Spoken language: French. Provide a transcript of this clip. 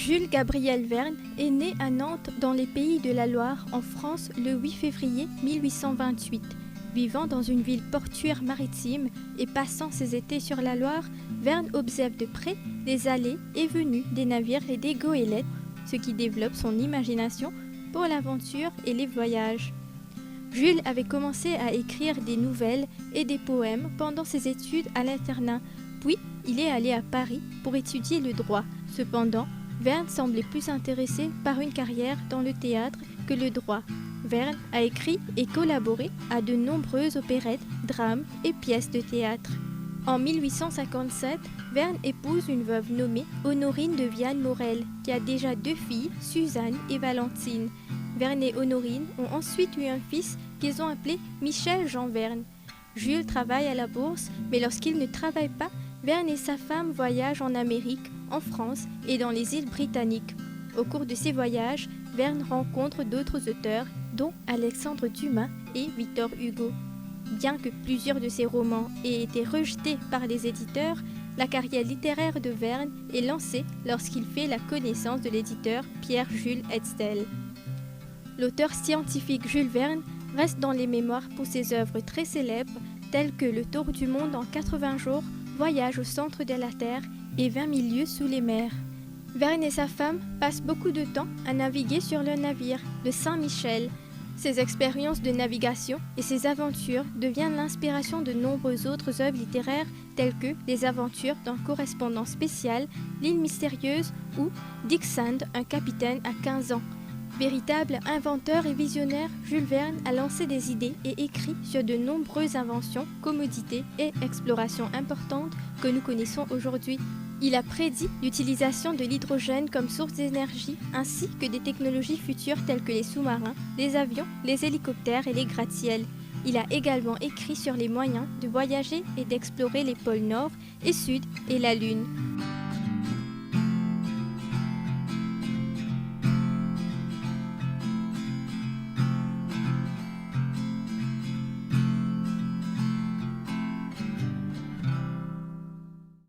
Jules Gabriel Verne est né à Nantes dans les Pays de la Loire en France le 8 février 1828. Vivant dans une ville portuaire maritime et passant ses étés sur la Loire, Verne observe de près les allées et venues des navires et des goélettes, ce qui développe son imagination pour l'aventure et les voyages. Jules avait commencé à écrire des nouvelles et des poèmes pendant ses études à l'internat, puis il est allé à Paris pour étudier le droit. Cependant, Verne semblait plus intéressé par une carrière dans le théâtre que le droit. Verne a écrit et collaboré à de nombreuses opérettes, drames et pièces de théâtre. En 1857, Verne épouse une veuve nommée Honorine de Viane-Morel, qui a déjà 2 filles, Suzanne et Valentine. Verne et Honorine ont ensuite eu un fils qu'ils ont appelé Michel-Jean Verne. Jules travaille à la bourse, mais lorsqu'il ne travaille pas, Verne et sa femme voyagent en Amérique, en France et dans les îles britanniques. Au cours de ces voyages, Verne rencontre d'autres auteurs, dont Alexandre Dumas et Victor Hugo. Bien que plusieurs de ses romans aient été rejetés par les éditeurs, la carrière littéraire de Verne est lancée lorsqu'il fait la connaissance de l'éditeur Pierre-Jules Hetzel. L'auteur scientifique Jules Verne reste dans les mémoires pour ses œuvres très célèbres telles que Le Tour du monde en 80 jours, Voyage au centre de la Terre et 20 000 lieues sous les mers. Verne et sa femme passent beaucoup de temps à naviguer sur le navire, le Saint-Michel. Ses expériences de navigation et ses aventures deviennent l'inspiration de nombreuses autres œuvres littéraires telles que Les aventures d'un correspondant spécial, L'île mystérieuse ou Dick Sand, un capitaine à 15 ans. Véritable inventeur et visionnaire, Jules Verne a lancé des idées et écrit sur de nombreuses inventions, commodités et explorations importantes que nous connaissons aujourd'hui. Il a prédit l'utilisation de l'hydrogène comme source d'énergie ainsi que des technologies futures telles que les sous-marins, les avions, les hélicoptères et les gratte-ciels. Il a également écrit sur les moyens de voyager et d'explorer les pôles Nord et Sud et la Lune.